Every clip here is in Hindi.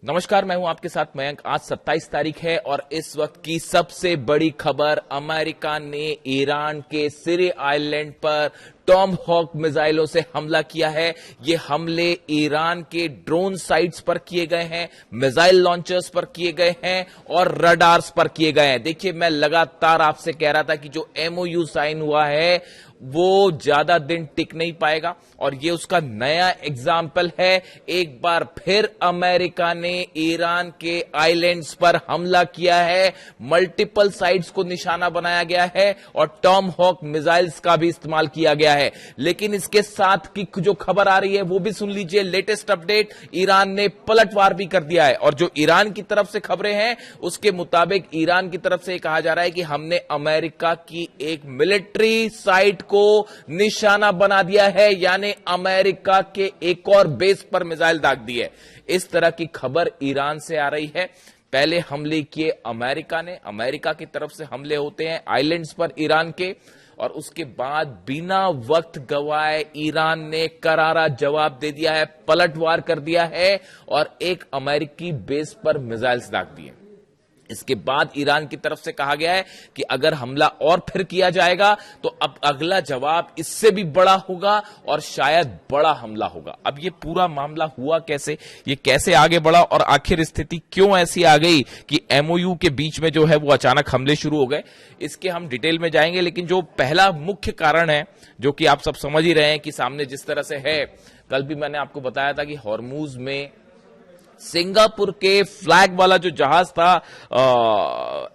नमस्कार, मैं हूं आपके साथ मयंक। आज 27 तारीख है और इस वक्त की सबसे बड़ी खबर, अमेरिका ने ईरान के सिरी आइलैंड पर टॉम हॉक मिसाइलों से हमला किया है। ये हमले ईरान के ड्रोन साइट्स पर किए गए हैं, मिसाइल लॉन्चर्स पर किए गए हैं और रडार्स पर किए गए हैं। देखिए, मैं लगातार आपसे कह रहा था कि जो एमओयू साइन हुआ है वो ज्यादा दिन टिक नहीं पाएगा और ये उसका नया एग्जाम्पल है। एक बार फिर अमेरिका ने ईरान के आइलैंड्स पर हमला किया है, मल्टीपल साइट्स को निशाना बनाया गया है और टॉम हॉक मिसाइल्स का भी इस्तेमाल किया गया है। लेकिन इसके साथ की जो खबर आ रही है वो भी सुन लीजिए। लेटेस्ट अपडेट, ईरान ने पलटवार भी कर दिया है और जो ईरान की तरफ से खबरें हैं उसके मुताबिक ईरान की तरफ से कहा जा रहा है कि हमने अमेरिका की एक मिलिट्री साइट को निशाना बना दिया है, यानी अमेरिका के एक और बेस पर मिसाइल दाग दी है। इस तरह की खबर ईरान से आ रही है। पहले हमले किए अमेरिका ने, अमेरिका की तरफ से हमले होते हैं आइलैंड्स पर ईरान के, और उसके बाद बिना वक्त गवाए ईरान ने करारा जवाब दे दिया है, पलटवार कर दिया है और एक अमेरिकी बेस पर मिसाइल्स दाग दिए। इसके बाद ईरान की तरफ से कहा गया है कि अगर हमला और फिर किया जाएगा तो अब अगला जवाब इससे भी बड़ा होगा और शायद बड़ा हमला होगा। अब ये पूरा मामला हुआ कैसे, ये कैसे आगे बढ़ा और आखिर स्थिति क्यों ऐसी आ गई कि एमओयू के बीच में जो है वो अचानक हमले शुरू हो गए, इसके हम डिटेल में जाएंगे। लेकिन जो पहला मुख्य कारण है, जो कि आप सब समझ ही रहे हैं कि सामने जिस तरह से है, कल भी मैंने आपको बताया था कि हॉर्मूज में सिंगापुर के फ्लैग वाला जो जहाज था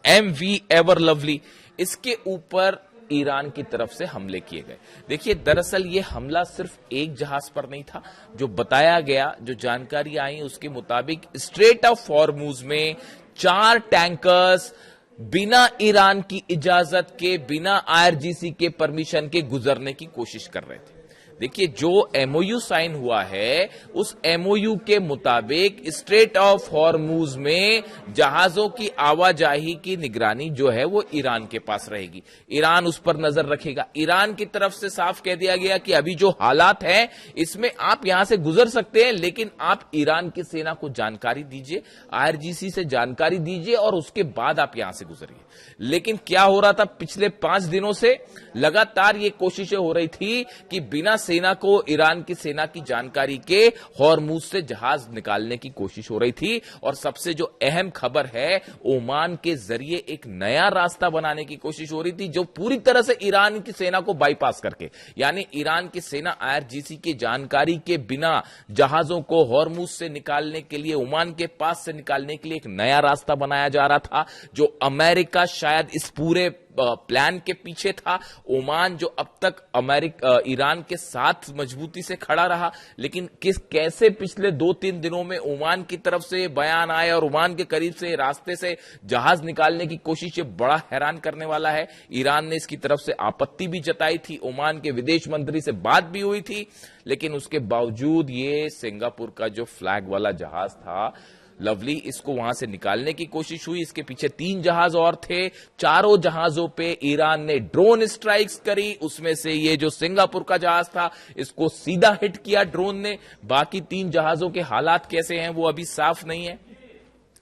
एमवी एवर लवली, इसके ऊपर ईरान की तरफ से हमले किए गए। देखिए, दरअसल ये हमला सिर्फ एक जहाज पर नहीं था। जो बताया गया, जो जानकारी आई उसके मुताबिक स्ट्रेट ऑफ हॉर्मूज में 4 टैंकर्स बिना ईरान की इजाजत के, बिना आईआरजीसी के परमिशन के गुजरने की कोशिश कर रहे थे। देखिए, जो एमओयू साइन हुआ है उस एमओयू के मुताबिक स्ट्रेट ऑफ हॉर्मूज में जहाजों की आवाजाही की निगरानी जो है वो ईरान के पास रहेगी, ईरान उस पर नजर रखेगा। ईरान की तरफ से साफ कह दिया गया कि अभी जो हालात हैं इसमें आप यहां से गुजर सकते हैं, लेकिन आप ईरान की सेना को जानकारी दीजिए, आईआरजीसी से जानकारी दीजिए और उसके बाद आप यहां से गुजरिए। लेकिन क्या हो रहा था, पिछले 5 दिनों से लगातार ये कोशिशें हो रही थी कि बिना सेना को, ईरान की सेना की जानकारी के हॉर्मूज से जहाज निकालने की कोशिश हो रही थी। और सबसे जो अहम खबर है, ओमान के जरिए एक नया रास्ता बनाने की कोशिश हो रही थी, जो पूरी तरह से ईरान की सेना को बाईपास करके, यानी ईरान की सेना आईआरजीसी की जानकारी के बिना जहाजों को हॉर्मूज से निकालने के लिए, ओमान के पास से निकालने के लिए एक नया रास्ता बनाया जा रहा था, जो अमेरिका शायद इस पूरे प्लान के पीछे था। ओमान जो अब तक ईरान के साथ मजबूती से खड़ा रहा, लेकिन कैसे पिछले 2-3 दिनों में ओमान की तरफ से बयान आए और ओमान के करीब से रास्ते से जहाज निकालने की कोशिश, ये बड़ा हैरान करने वाला है। ईरान ने इसकी तरफ से आपत्ति भी जताई थी, ओमान के विदेश मंत्री से बात भी हुई थी, लेकिन उसके बावजूद ये सिंगापुर का जो फ्लैग वाला जहाज था लवली, इसको वहां से निकालने की कोशिश हुई। इसके पीछे 3 जहाज और थे, चारों जहाजों पे ईरान ने ड्रोन स्ट्राइक्स करी। उसमें से ये जो सिंगापुर का जहाज था इसको सीधा हिट किया ड्रोन ने। बाकी 3 जहाजों के हालात कैसे हैं वो अभी साफ नहीं है।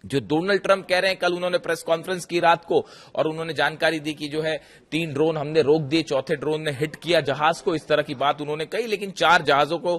जो डोनाल्ड ट्रंप कह रहे हैं, कल उन्होंने प्रेस कॉन्फ्रेंस की रात को और उन्होंने जानकारी दी कि जो है 3 ड्रोन हमने रोक दिए, 4थे ड्रोन ने हिट किया जहाज को, इस तरह की बात उन्होंने कही। लेकिन 4 जहाजों को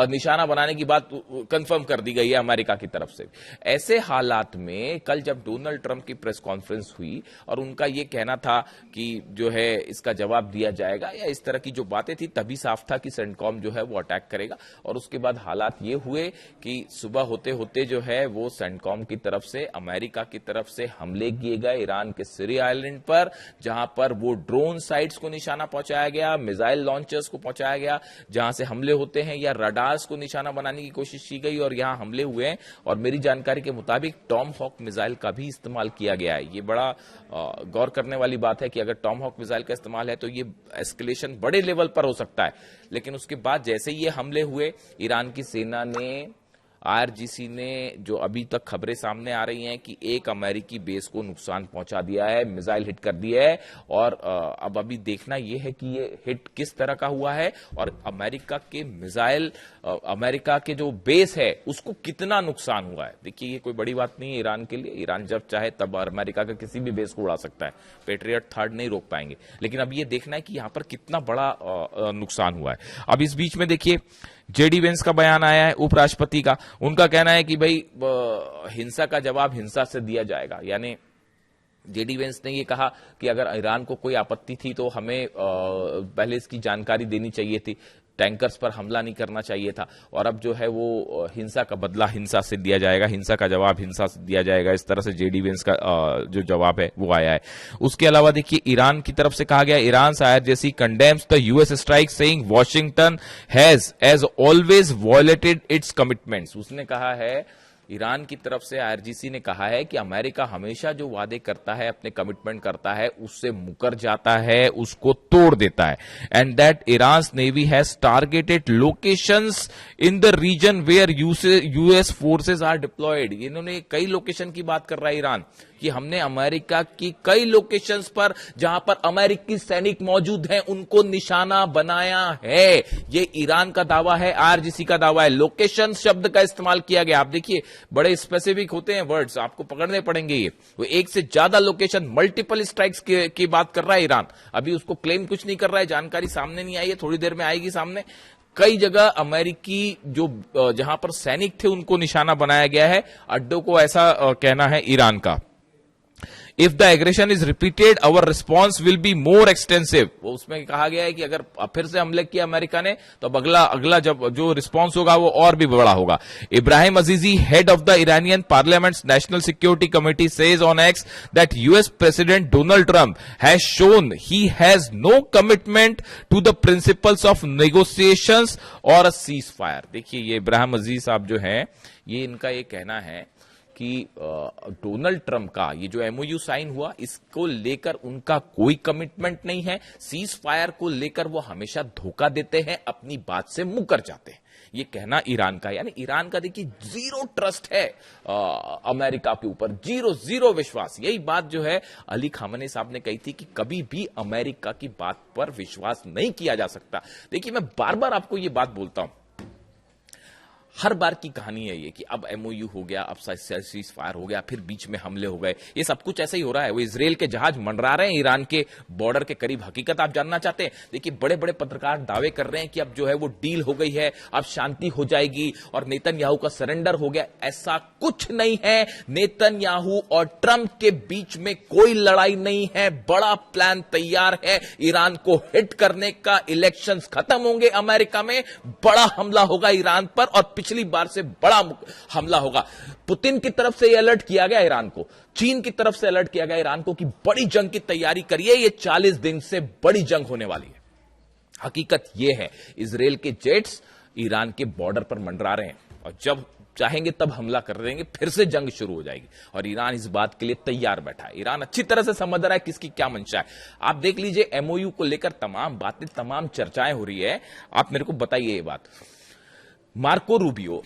निशाना बनाने की बात कंफर्म कर दी गई है अमेरिका की तरफ से। ऐसे हालात में कल जब डोनाल्ड ट्रंप की प्रेस कॉन्फ्रेंस हुई और उनका यह कहना था कि जो है इसका जवाब दिया जाएगा या इस तरह की जो बातें थी, तभी साफ था कि सेंटकॉम जो है वो अटैक करेगा। और उसके बाद हालात ये हुए कि सुबह होते होते जो है वो सेंटकॉम की तरफ से, अमेरिका की तरफ से हमले किए गए ईरान के सिरी आइलैंड पर, जहां पर वो ड्रोन साइट्स को निशाना पहुंचाया गया, मिसाइल लॉन्चर्स को पहुंचाया गया जहां से हमले होते हैं, या रडार्स को निशाना बनाने की कोशिश की गई और यहां हमले हुए हैं। और मेरी जानकारी के मुताबिक टॉम हॉक मिसाइल का भी इस्तेमाल किया गया है। ये बड़ा गौर करने वाली बात है कि अगर टॉम हॉक मिसाइल का इस्तेमाल है तो ये एस्केलेशन बड़े लेवल पर हो सकता है। लेकिन उसके बाद जैसे ये हमले हुए, ईरान की सेना ने आईआरजीसी ने जो अभी तक खबरें सामने आ रही हैं कि एक अमेरिकी बेस को नुकसान पहुंचा दिया है, मिसाइल हिट कर दिया है। और अब अभी देखना यह है कि ये हिट किस तरह का हुआ है और अमेरिका के मिसाइल, अमेरिका के जो बेस है उसको कितना नुकसान हुआ है। देखिए ये कोई बड़ी बात नहीं है ईरान के लिए, ईरान जब चाहे तब अमेरिका का किसी भी बेस को उड़ा सकता है, पेट्रियट थर्ड नहीं रोक पाएंगे। लेकिन अब ये देखना है कि यहां पर कितना बड़ा नुकसान हुआ है। अब इस बीच में देखिए जेडी वेंस का बयान आया है, उपराष्ट्रपति का। उनका कहना है कि भाई हिंसा का जवाब हिंसा से दिया जाएगा। यानी जेडी वेंस ने ये कहा कि अगर ईरान को कोई आपत्ति थी तो हमें पहले इसकी जानकारी देनी चाहिए थी, टैंकर्स पर हमला नहीं करना चाहिए था, और अब जो है वो हिंसा का बदला हिंसा से दिया जाएगा, हिंसा का जवाब हिंसा से दिया जाएगा। इस तरह से जेडी वेंस का जो जवाब है वो आया है। उसके अलावा देखिए ईरान की तरफ से कहा गया, Iran IRGC condemns the US strike saying Washington has as always violated its commitments. उसने कहा है, ईरान की तरफ से आईआरजीसी ने कहा है कि अमेरिका हमेशा जो वादे करता है, अपने कमिटमेंट करता है, उससे मुकर जाता है, उसको तोड़ देता है। And that Iran's navy has targeted locations in the region where US forces are deployed. इन्होंने कई लोकेशन की बात कर रहा है ईरान कि हमने अमेरिका की कई लोकेशंस पर जहां पर अमेरिकी सैनिक मौजूद हैं उनको निशाना बनाया है। ये ईरान का दावा है, आईआरजीसी का दावा है। लोकेशन शब्द का इस्तेमाल किया गया। आप देखिए बड़े स्पेसिफिक होते हैं वर्ड्स, आपको पकड़ने पड़ेंगे। ये वो एक से ज्यादा लोकेशन, मल्टीपल स्ट्राइक्स की बात कर रहा है ईरान। अभी उसको क्लेम कुछ नहीं कर रहा है, जानकारी सामने नहीं आई है, थोड़ी देर में आएगी सामने। कई जगह अमेरिकी जो जहां पर सैनिक थे उनको निशाना बनाया गया है, अड्डों को, ऐसा कहना है ईरान का। If the aggression is repeated our response will be more extensive. वो उसमें कहा गया है कि अगर फिर से हमले किया अमेरिका ने तो अब अगला जब जो रिस्पॉन्स होगा वो और भी बड़ा होगा। Ibrahim Azizi, head of the Iranian parliament's national security committee, says on X that US president Donald Trump has shown he has no commitment to the principles of negotiations or a cease fire. देखिए ये इब्राहिम अजीज साहब जो हैं, ये इनका ये कहना है कि डोनाल्ड ट्रंप का ये जो एमओयू साइन हुआ इसको लेकर उनका कोई कमिटमेंट नहीं है। सीज फायर को लेकर वो हमेशा धोखा देते हैं, अपनी बात से मुकर जाते हैं। ये कहना ईरान का, यानी ईरान का देखिए जीरो ट्रस्ट है अमेरिका के ऊपर, जीरो विश्वास। यही बात जो है अली खामनेई साहब ने कही थी कि कभी भी अमेरिका की बात पर विश्वास नहीं किया जा सकता। देखिए मैं बार बार आपको ये बात बोलता हूं, हर बार की कहानी है ये कि अब एमओयू हो गया, अब सीज फायर हो गया, फिर बीच में हमले हो गए। ये सब कुछ ऐसा ही हो रहा है। वो इजराइल के जहाज मंडरा रहे हैं ईरान के बॉर्डर के करीब। हकीकत आप जानना चाहते हैं, देखिए बड़े बड़े पत्रकार दावे कर रहे हैं कि अब जो है वो डील हो गई है, अब शांति हो जाएगी और नेतन्याहू का सरेंडर हो गया। ऐसा कुछ नहीं है। नेतन्याहू और ट्रंप के बीच में कोई लड़ाई नहीं है। बड़ा प्लान तैयार है ईरान को हिट करने का। इलेक्शंस खत्म होंगे अमेरिका में, बड़ा हमला होगा ईरान पर और पिछली बार से बड़ा हमला होगा। पुतिन की तरफ से यह अलर्ट किया गया ईरान को, चीन की तरफ से अलर्ट किया गया ईरान को कि बड़ी जंग की तैयारी करिए, ये 40 दिन से बड़ी जंग होने वाली है। हकीकत यह है, इजराइल के जेट्स ईरान के बॉर्डर पर मंडरा रहे हैं और जब चाहेंगे तब हमला कर देंगे, फिर से जंग शुरू हो जाएगी। और ईरान इस बात के लिए तैयार बैठा है। ईरान अच्छी तरह से समझ रहा है किसकी क्या मंशा है। आप देख लीजिए एमओयू को लेकर तमाम बातें, तमाम चर्चाएं हो रही है। आप मेरे को बताइए ये बात। मार्को रूबियो,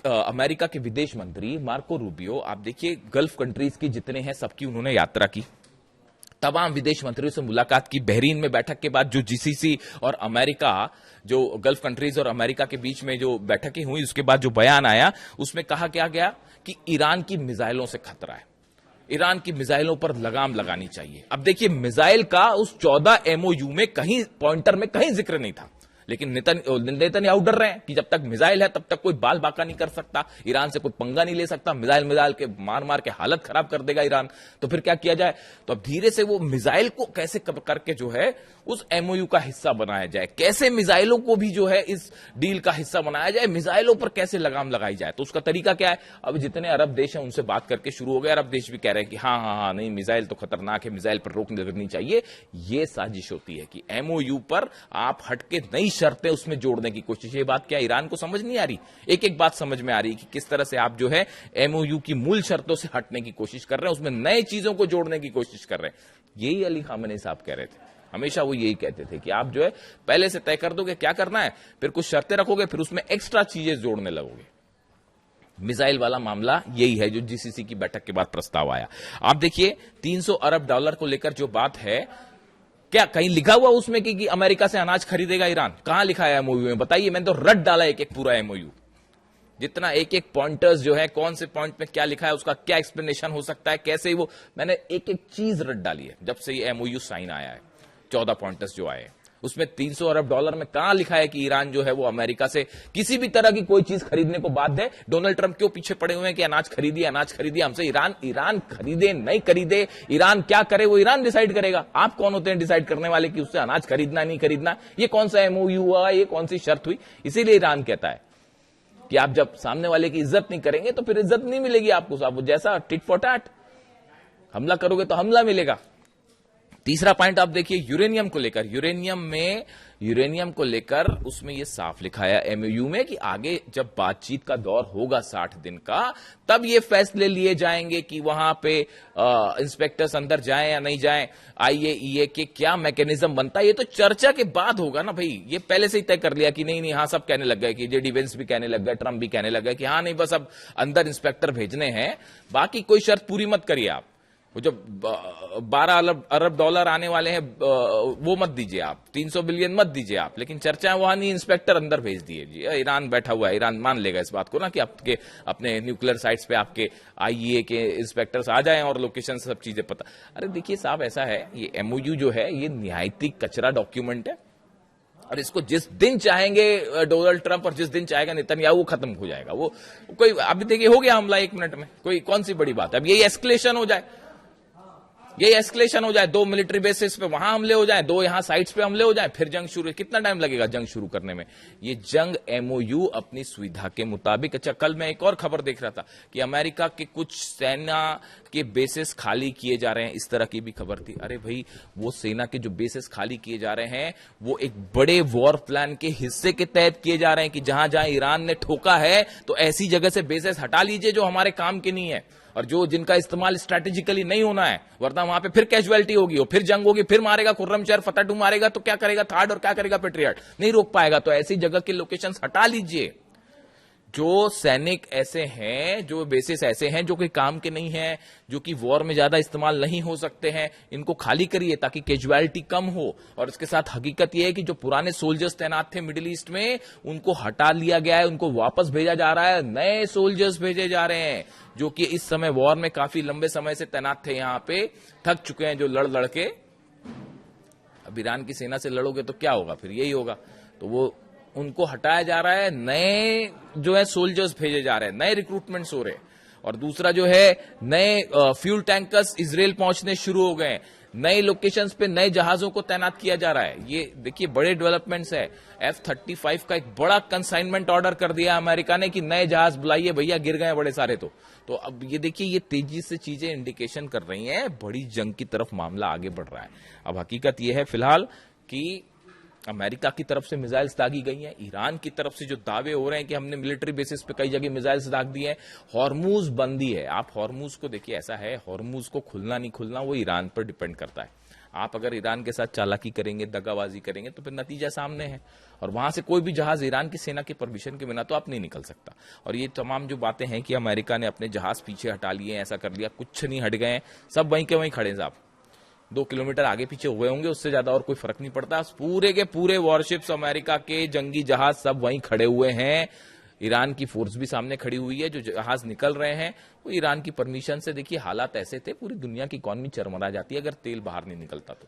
अमेरिका के विदेश मंत्री मार्को रूबियो, आप देखिए गल्फ कंट्रीज की जितने हैं सबकी उन्होंने यात्रा की, तमाम विदेश मंत्रियों से मुलाकात की। बहरीन में बैठक के बाद जो जीसीसी और अमेरिका, जो गल्फ कंट्रीज और अमेरिका के बीच में जो बैठकें हुई, उसके बाद जो बयान आया उसमें कहा क्या गया कि ईरान की मिसाइलों से खतरा है, ईरान की मिसाइलों पर लगाम लगानी चाहिए। अब देखिए मिसाइल का उस 14 एमओयू में कहीं पॉइंटर में कहीं जिक्र नहीं था, लेकिन नेतन्याहू डर रहे हैं कि जब तक मिसाइल है तब तक कोई बाल बाका नहीं कर सकता, ईरान से कोई पंगा नहीं ले सकता, मिसाइल के मार के हालत खराब कर देगा ईरान। तो फिर क्या किया जाए? तो अब धीरे से वो मिसाइल को कैसे करके जो है उस एमओयू का हिस्सा बनाया जाए, कैसे मिसाइलों को भी जो है इस डील का हिस्सा बनाया जाए, मिसाइलों पर कैसे लगाम लगाई जाए। तो उसका तरीका क्या है? अब जितने अरब देश हैं उनसे बात करके शुरू हो गया। अरब देश भी कह रहे हैं कि हाँ नहीं, मिसाइल तो खतरनाक है, मिसाइल पर रोक लगनी चाहिए। ये साजिश होती है कि एमओयू पर आप हटके नई शर्तें उसमें जोड़ने की कोशिश। ये बात क्या ईरान को समझ नहीं आ रही? एक एक बात समझ में आ रही कि किस तरह से आप जो है एमओयू की मूल शर्तों से हटने की कोशिश कर रहे हैं, उसमें नए चीजों को जोड़ने की कोशिश कर रहे हैं। यही अली खामनेई साहब कह रहे थे, हमेशा वो यही कहते थे कि आप जो है पहले से तय कर दोगे क्या करना है, फिर कुछ शर्तें रखोगे, फिर उसमें एक्स्ट्रा चीजें जोड़ने लगोगे। मिसाइल वाला मामला यही है जो जीसीसी की बैठक के बाद प्रस्ताव आया। आप देखिए 300 अरब डॉलर को लेकर जो बात है, क्या कहीं लिखा हुआ उसमें कि अमेरिका से अनाज खरीदेगा ईरान? कहां लिखा है एमओयू में? बताइए। मैंने तो रट डाला एक एक पूरा एमओयू, जितना एक एक पॉइंटर्स जो है, कौन से पॉइंट में क्या लिखा है, उसका क्या एक्सप्लेनेशन हो सकता है, कैसे वो, मैंने एक एक चीज रट डाली है जब से ये एमओयू साइन आया है। 14 पॉइंटर्स जो आए उसमें 300 अरब डॉलर में कहां लिखा है कि ईरान जो है वो अमेरिका से किसी भी तरह की कोई चीज खरीदने को बाध्य है? डोनाल्ड ट्रंप क्यों पीछे पड़े हुए हैं कि अनाज खरीदिए, अनाज खरीदिए हमसे? ईरान खरीदे नहीं खरीदे, ईरान क्या करे वो ईरान डिसाइड करेगा। आप कौन होते हैं डिसाइड करने वाले कि उससे अनाज खरीदना नहीं खरीदना? ये कौन सा एमओयू हुआ, ये कौन सी शर्त हुई? इसीलिए ईरान कहता है कि आप जब सामने वाले की इज्जत नहीं करेंगे तो फिर इज्जत नहीं मिलेगी आपको। आप जैसा टिट फॉर टैट, हमला करोगे तो हमला मिलेगा। तीसरा पॉइंट आप देखिए यूरेनियम को लेकर, यूरेनियम को लेकर उसमें यह साफ लिखा है एमओयू में कि आगे जब बातचीत का दौर होगा 60 दिन का, तब ये फैसले लिए जाएंगे कि वहां पे इंस्पेक्टर्स अंदर जाएं या नहीं जाएं, आईएईए के क्या मैकेनिज्म बनता है, ये तो चर्चा के बाद होगा ना भाई। ये पहले से ही तय कर लिया कि नहीं, हाँ सब कहने लग गए, कि जेडी वेंस भी कहने लग गए, ट्रंप भी कहने लग गए कि हाँ नहीं बस अब अंदर इंस्पेक्टर भेजने हैं, बाकी कोई शर्त पूरी मत करिए आप। वो जो 12 अरब डॉलर आने वाले हैं वो मत दीजिए आप, 300 बिलियन मत दीजिए आप, लेकिन चर्चा वहां नहीं, इंस्पेक्टर अंदर भेज दिए जी। ईरान बैठा हुआ है, ईरान मान लेगा इस बात को ना कि आपके अपने न्यूक्लियर साइट्स पे आपके आईईए के इंस्पेक्टर्स आ जाएं और लोकेशन सब चीजें पता। अरे देखिए साहब ऐसा है, ये एमओयू जो है ये निहायती कचरा डॉक्यूमेंट है और इसको जिस दिन चाहेंगे डोनाल्ड ट्रंप और जिस दिन चाहेगा नेतन्याहू, वो खत्म हो जाएगा। वो कोई अभी देखिए हो गया हमला 1 मिनट में, कोई कौन सी बड़ी बात है? अब यही एस्केलेशन हो जाए, यही एस्केलेशन हो जाए, 2 मिलिट्री बेसिस पे वहां हमले हो जाए, 2 यहां साइट्स पे हमले हो जाए, फिर जंग शुरू। कितना टाइम लगेगा जंग शुरू करने में? ये जंग एमओयू अपनी सुविधा के मुताबिक। अच्छा, कल मैं एक और खबर देख रहा था कि अमेरिका के कुछ सेना के बेसिस खाली किए जा रहे हैं, इस तरह की भी खबर थी। अरे भाई, वो सेना के जो बेसिस खाली किए जा रहे हैं वो एक बड़े वॉर प्लान के हिस्से के तहत किए जा रहे हैं कि जहां जहां ईरान ने ठोका है तो ऐसी जगह से बेसिस हटा लीजिए जो हमारे काम के नहीं है और जो जिनका इस्तेमाल स्ट्रैटेजिकली नहीं होना है, वरना वहां पे फिर कैजुअलिटी होगी, फिर जंग होगी, फिर मारेगा खुर्रमशहर, फतेह मारेगा तो क्या करेगा थार्ड और क्या करेगा पेट्रियट? नहीं रोक पाएगा। तो ऐसी जगह के लोकेशंस हटा लीजिए। जो सैनिक ऐसे हैं, जो बेसिस ऐसे हैं जो कि काम के नहीं हैं, जो कि वॉर में ज्यादा इस्तेमाल नहीं हो सकते हैं, इनको खाली करिए ताकि कैजुअलिटी कम हो। और इसके साथ हकीकत यह है कि जो पुराने सोल्जर्स तैनात थे मिडिल ईस्ट में, उनको हटा लिया गया है, उनको वापस भेजा जा रहा है, नए सोल्जर्स भेजे जा रहे हैं जो कि इस समय वॉर में काफी लंबे समय से तैनात थे यहां पे, थक चुके हैं जो लड़ लड़ के। अब ईरान की सेना से लड़ोगे तो क्या होगा? फिर यही होगा। तो वो उनको हटाया जा रहा है, नए जो है सोल्जर्स भेजे जा रहे हैं, नए रिक्रूटमेंट्स हो रहे हैं। और दूसरा जो है, नए फ्यूल टैंकर्स इजराइल पहुंचने शुरू हो गए, नए लोकेशंस पे नए जहाजों को तैनात किया जा रहा है। ये देखिए बड़े डेवलपमेंट्स है। F-35 का एक बड़ा कंसाइनमेंट ऑर्डर कर दिया अमेरिका ने कि नए जहाज बुलाइए भैया, गिर गए बड़े सारे। तो अब ये देखिए, ये तेजी से चीजें इंडिकेशन कर रही हैं बड़ी जंग की तरफ मामला आगे बढ़ रहा है। अब हकीकत यह है फिलहाल कि अमेरिका की तरफ से मिसाइल्स दागी गई हैं, ईरान की तरफ से जो दावे हो रहे हैं कि हमने मिलिट्री बेसिस पे कई जगह मिसाइल्स दाग दिए हैं, हॉर्मूज बंदी है। आप हॉर्मूज को देखिए, ऐसा है हॉर्मूज को खुलना नहीं खुलना वो ईरान पर डिपेंड करता है। आप अगर ईरान के साथ चालाकी करेंगे, दगाबाजी करेंगे तो फिर नतीजा सामने है और वहां से कोई भी जहाज ईरान की सेना की परमिशन के बिना तो आप नहीं निकल सकता। और ये तमाम जो बातें हैं कि अमेरिका ने अपने जहाज पीछे हटा लिए, ऐसा कर लिया, कुछ नहीं हट गए, सब वहीं के वहीं खड़े हैं साहब। 2 किलोमीटर आगे पीछे हुए होंगे, उससे ज्यादा और कोई फर्क नहीं पड़ता। पूरे के पूरे वॉरशिप्स, अमेरिका के जंगी जहाज सब वहीं खड़े हुए हैं। ईरान की फोर्स भी सामने खड़ी हुई है। जो जहाज निकल रहे हैं वो ईरान की परमिशन से। देखिए हालात ऐसे थे, पूरी दुनिया की इकॉनमी चरमरा जाती है अगर तेल बाहर नहीं निकलता तो।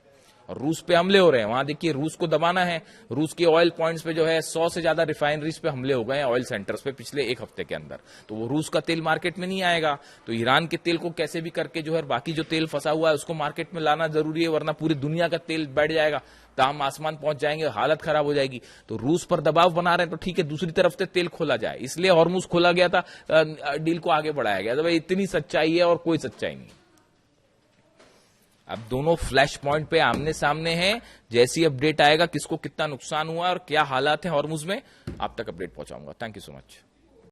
और रूस पे हमले हो रहे हैं, वहां देखिए रूस को दबाना है। रूस के ऑयल पॉइंट्स पे जो है 100 से ज्यादा रिफाइनरीज पे हमले हो गए हैं, ऑयल सेंटर्स पे पिछले 1 हफ्ते के अंदर। तो वो रूस का तेल मार्केट में नहीं आएगा, तो ईरान के तेल को कैसे भी करके जो है बाकी जो तेल फंसा हुआ है उसको मार्केट में लाना जरूरी है, वरना पूरी दुनिया का तेल बैठ जाएगा, दाम आसमान पहुंच जाएंगे, हालत खराब हो जाएगी। तो रूस पर दबाव बना रहे हैं तो ठीक है, दूसरी तरफ से तेल खोला जाए, इसलिए हॉर्मुज खोला गया था, डील को आगे बढ़ाया गया। तो भाई इतनी सच्चाई है और कोई सच्चाई नहीं। अब दोनों फ्लैश पॉइंट पे आमने सामने हैं। जैसी अपडेट आएगा किसको कितना नुकसान हुआ और क्या हालात है हॉर्मुज में, आप तक अपडेट पहुंचाऊंगा। Thank you so much.